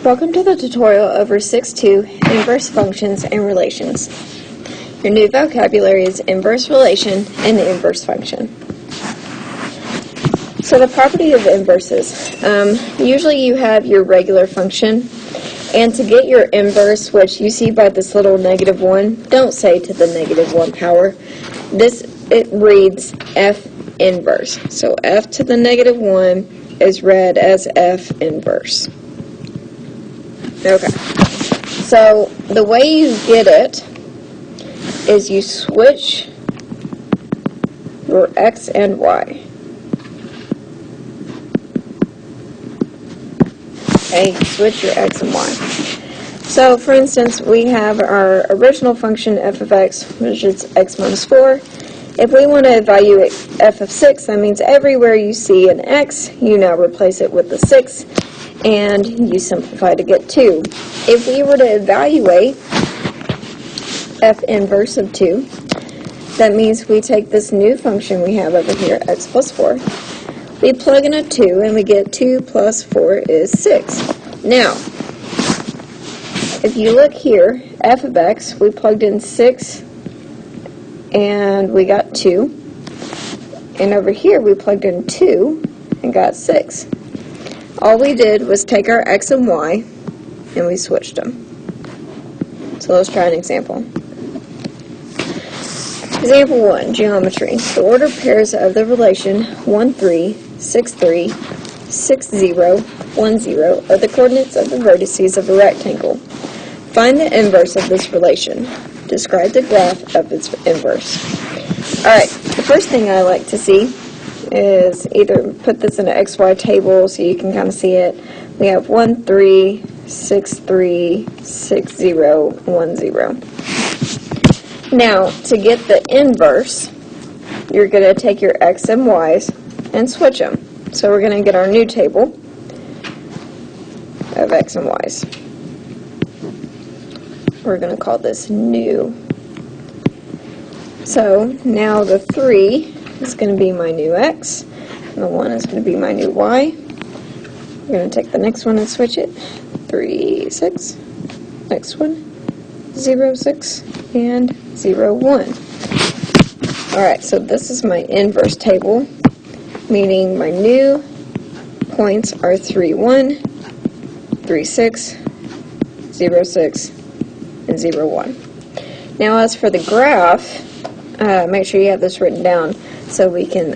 Welcome to the tutorial over 6.2 Inverse Functions and Relations. Your new vocabulary is inverse relation and inverse function. So the property of inverses. Usually you have your regular function, and to get your inverse, which you see by this little -1, don't say to the -1 power. It reads f inverse. So f to the -1 is read as f inverse. Okay, so the way you get it is you switch your x and y. Okay, switch your x and y. So, for instance, we have our original function f of x, which is x minus 4. If we want to evaluate f of 6, that means everywhere you see an x, you now replace it with the 6. And you simplify to get 2. If we were to evaluate f inverse of 2, that means we take this new function we have over here, x plus 4, we plug in a 2, and we get 2 plus 4 is 6. Now, if you look here, f of x, we plugged in 6, and we got 2. And over here, we plugged in 2, and got 6. All we did was take our x and y, and we switched them. So let's try an example. Example 1, geometry. The ordered pairs of the relation 1, 3, 6, 3, 6, 0, 1, 0 are the coordinates of the vertices of a rectangle. Find the inverse of this relation. Describe the graph of its inverse. Alright, the first thing I like to see is either put this in an XY table so you can kind of see it. We have 1, 3, 6, 3, 6, 0, 1, 0. Now, to get the inverse, you're going to take your x and y's and switch them. So we're going to get our new table of x and y's. We're going to call this new. So now the 3 is going to be my new x, and the 1 is going to be my new y. We're going to take the next one and switch it. 3, 6, next one, 0, 6, and 0, 1. Alright, so this is my inverse table, meaning my new points are 3, 1, 3, 6, 0, 6, and 0, 1. Now as for the graph, make sure you have this written down so we can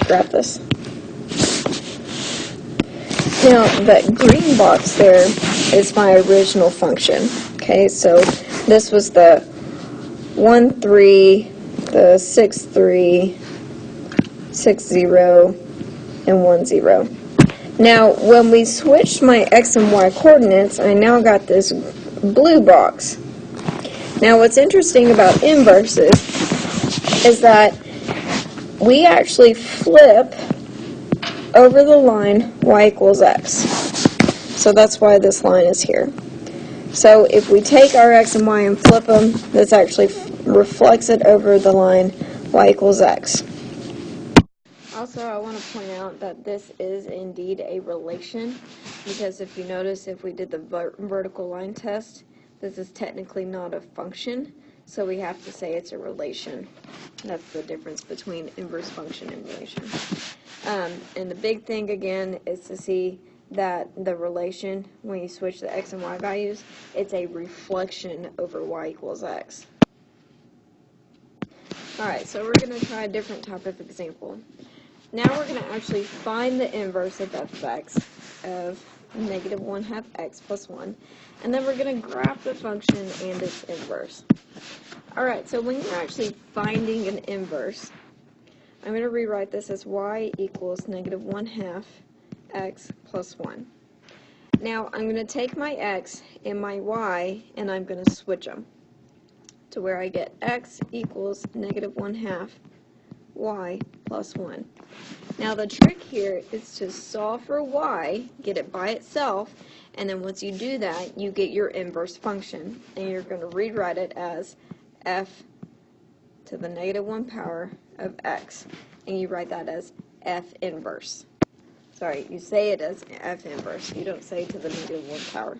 graph this. Now, that green box there is my original function. Okay, so this was the 1, 3, the 6, 3, 6, 0, and 1, 0. Now, when we switched my x and y coordinates, I now got this blue box. Now, what's interesting about inverses is that we actually flip over the line y equals x. So that's why this line is here. So if we take our x and y and flip them, this actually reflects it over the line y equals x. Also, I want to point out that this is indeed a relation, because if you notice, if we did the vertical line test, this is technically not a function, so we have to say it's a relation. That's the difference between inverse function and relation. And the big thing, again, is to see that the relation, when you switch the x and y values, it's a reflection over y equals x. Alright, so we're going to try a different type of example. Now we're going to actually find the inverse of f of x of -1/2 x plus 1, and then we're going to graph the function and its inverse. Alright, so when you're actually finding an inverse, I'm going to rewrite this as y equals -1/2 x plus 1. Now I'm going to take my x and my y, and I'm going to switch them to where I get x equals -1/2 y plus 1. Now the trick here is to solve for y, get it by itself, and then once you do that, you get your inverse function, and you're going to rewrite it as f to the -1 power of x, and you write that as f inverse. So sorry, you say it as f inverse. You don't say to the negative 1 power.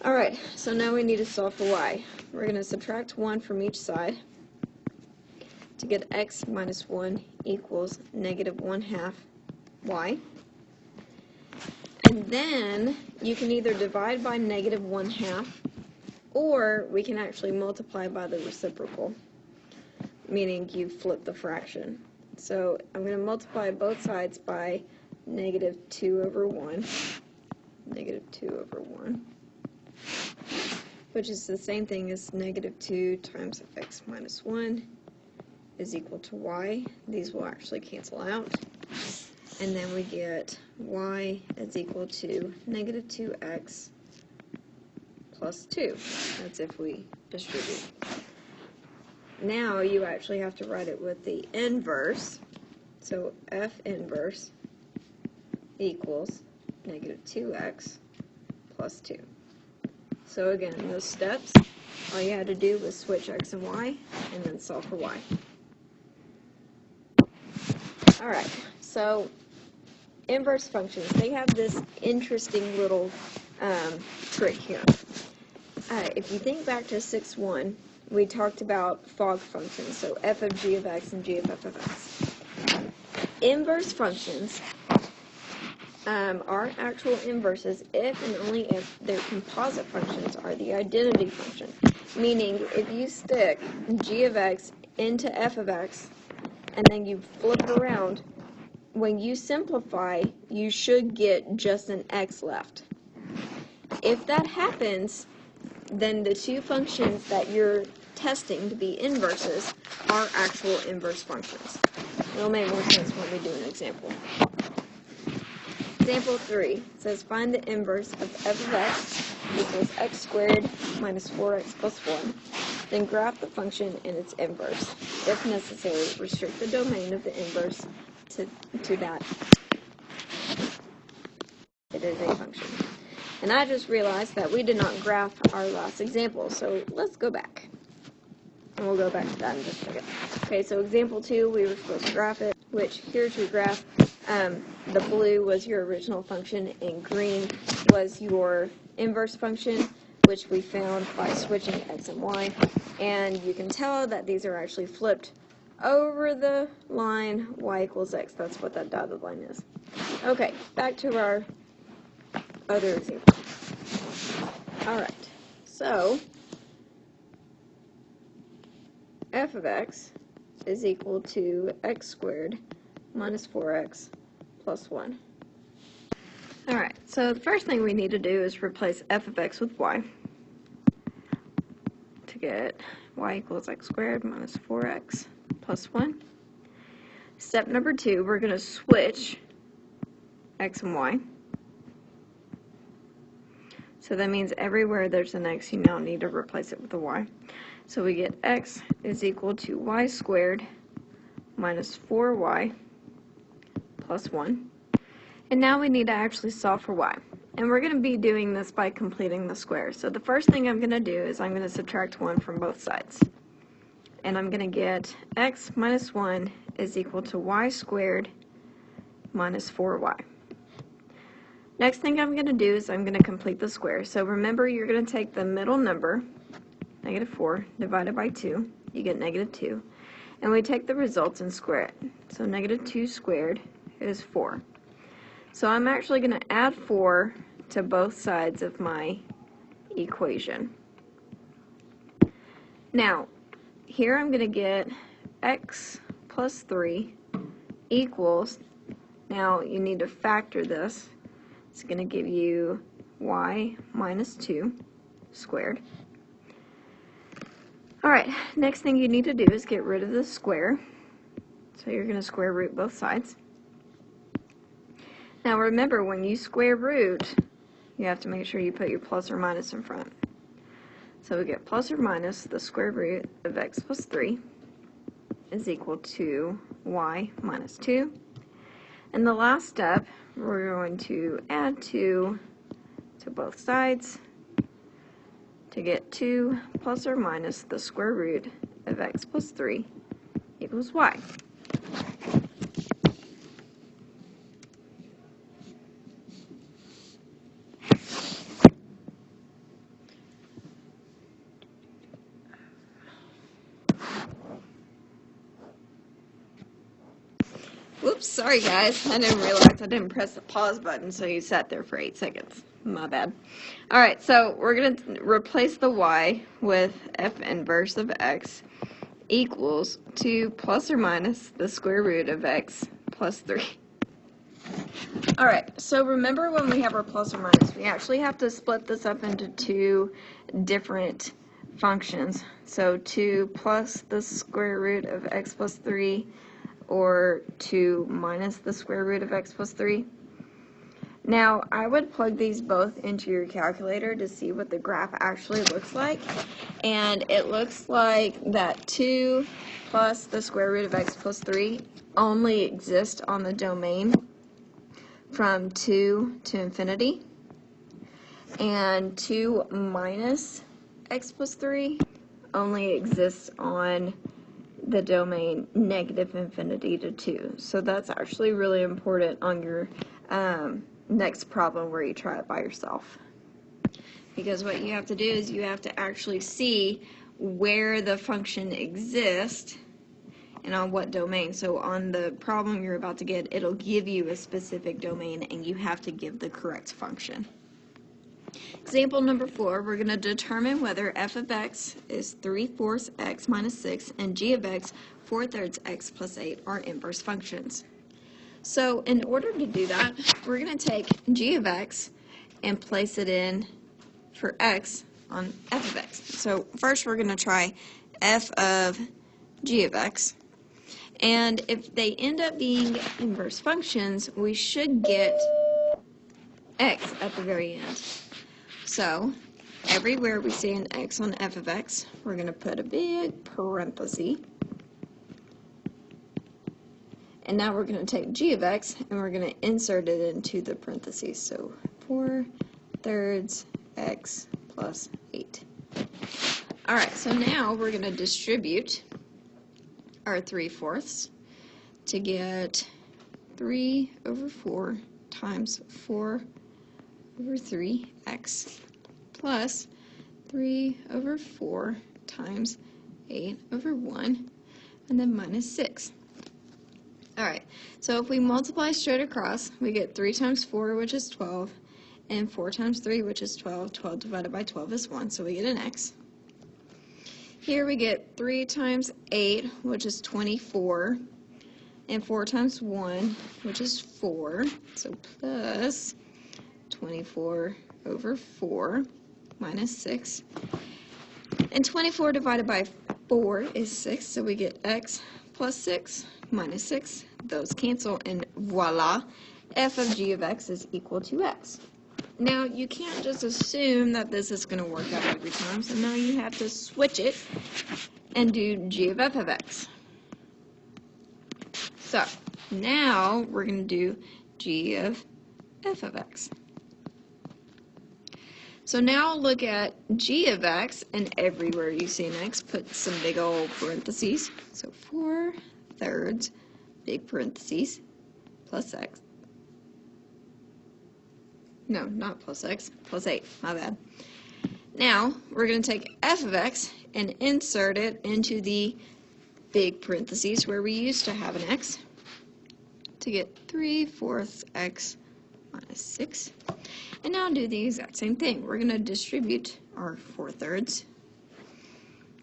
Alright, so now we need to solve for y. We're going to subtract 1 from each side to get x minus 1 equals negative 1/2 y. And then you can either divide by negative 1/2, or we can actually multiply by the reciprocal, meaning you flip the fraction. So I'm going to multiply both sides by negative 2 over 1, negative 2 over 1, which is the same thing as negative 2 times x minus 1 is equal to y. These will actually cancel out. And then we get y is equal to negative 2x plus 2. That's if we distribute. Now you actually have to write it with the inverse. So f inverse equals negative 2x plus 2. So again, in those steps, all you had to do was switch x and y, and then solve for y. Alright, so inverse functions, they have this interesting little trick here. If you think back to 6.1, we talked about fog functions, so f of g of x and g of f of x. Inverse functions are actual inverses if and only if their composite functions are the identity function. Meaning, if you stick g of x into f of x, and then you flip it around, when you simplify, you should get just an x left. If that happens, then the two functions that you're testing to be inverses are actual inverse functions. It'll make more sense when we do an example. Example 3 says find the inverse of f of x equals x squared minus 4x plus 1. Then graph the function and its inverse. If necessary, restrict the domain of the inverse to that. It is a function. And I just realized that we did not graph our last example, so let's go back. And we'll go back to that in just a second. Okay, so example 2, we were supposed to graph it, which here's your graph. The blue was your original function, and green was your inverse function, which we found by switching x and y. And you can tell that these are actually flipped over the line y equals x. That's what that dotted line is. Okay, back to our other example. Alright, so f of x is equal to x squared minus 4x plus 1. Alright, so the first thing we need to do is replace f of x with y to get y equals x squared minus 4x plus 1. Step number 2, we're going to switch x and y. So that means everywhere there's an x, you now need to replace it with a y. So we get x is equal to y squared minus 4y plus 1. And now we need to actually solve for y. And we're going to be doing this by completing the square. So the first thing I'm going to do is I'm going to subtract 1 from both sides. And I'm going to get x minus 1 is equal to y squared minus 4y. Next thing I'm going to do is I'm going to complete the square. So remember, you're going to take the middle number, negative 4, divided by 2. You get negative 2. And we take the results and square it. So negative 2 squared is 4. So I'm actually going to add 4 to both sides of my equation. Now, here I'm going to get x plus 3 equals, now you need to factor this. It's going to give you y minus 2 squared. Alright, next thing you need to do is get rid of the square. So you're going to square root both sides. Now remember, when you square root, you have to make sure you put your plus or minus in front. So we get plus or minus the square root of x plus 3 is equal to y minus 2. And the last step, we're going to add 2 to both sides to get 2 plus or minus the square root of x plus 3 equals y. Oops, sorry guys. I didn't realize I didn't press the pause button, so you sat there for 8 seconds. My bad. Alright, so we're going to replace the y with f inverse of x equals 2 plus or minus the square root of x plus 3. Alright, so remember when we have our plus or minus, we actually have to split this up into two different functions. So 2 plus the square root of x plus 3, or 2 minus the square root of x plus 3. Now, I would plug these both into your calculator to see what the graph actually looks like. And it looks like that 2 plus the square root of x plus 3 only exists on the domain from 2 to infinity. And 2 minus x plus 3 only exists on the domain negative infinity to 2. So that's actually really important on your next problem where you try it by yourself. Because what you have to do is you have to actually see where the function exists and on what domain. So on the problem you're about to get, it'll give you a specific domain and you have to give the correct function. Example number 4, we're going to determine whether f of x is 3/4 x minus 6 and g of x 4/3 x plus 8 are inverse functions. So in order to do that, we're going to take g of x and place it in for x on f of x. So first we're going to try f of g of x. And if they end up being inverse functions, we should get x at the very end. So, everywhere we see an x on f of x, we're going to put a big parenthesis. And now we're going to take g of x and we're going to insert it into the parentheses. So, 4/3 x plus 8. Alright, so now we're going to distribute our 3/4 to get 3/4 times 4/3x plus 3/4 times 8/1 and then minus 6. Alright, so if we multiply straight across, we get 3 times 4, which is 12, and 4 times 3, which is 12. 12 divided by 12 is 1, so we get an x. Here we get 3 times 8, which is 24, and 4 times 1, which is 4, so plus 24/4 minus 6. And 24 divided by 4 is 6, so we get x plus 6 minus 6. Those cancel, and voila, f of g of x is equal to x. Now, you can't just assume that this is going to work out every time, so now you have to switch it and do g of f of x. So, now we're going to do g of f of x. So now look at g of x, and everywhere you see an x, put some big old parentheses. So 4/3, big parentheses, plus x. No, not plus x, plus 8, my bad. Now, we're going to take f of x and insert it into the big parentheses where we used to have an x to get 3/4 x minus 6. And now do the exact same thing. We're going to distribute our 4/3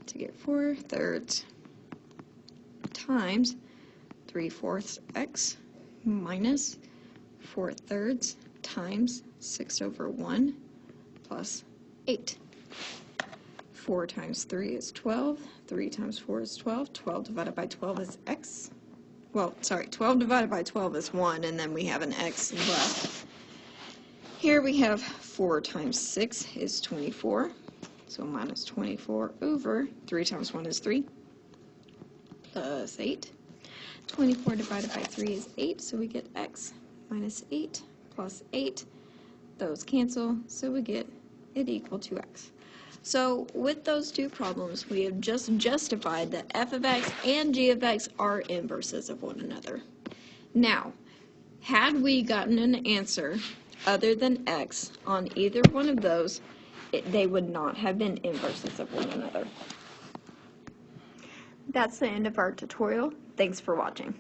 to get 4/3 times 3/4 x minus 4/3 times 6/1 plus 8. 4 times 3 is 12. 3 times 4 is 12. 12 divided by 12 is x. Well, sorry, 12 divided by 12 is 1, and then we have an x left. Here we have 4 times 6 is 24, so minus 24 over 3 times 1 is 3, plus 8. 24 divided by 3 is 8, so we get x minus 8 plus 8. Those cancel, so we get it equal to x. So with those two problems, we have just justified that f of x and g of x are inverses of one another. Now, had we gotten an answer other than x on either one of those, they would not have been inverses of one another. That's the end of our tutorial. Thanks for watching.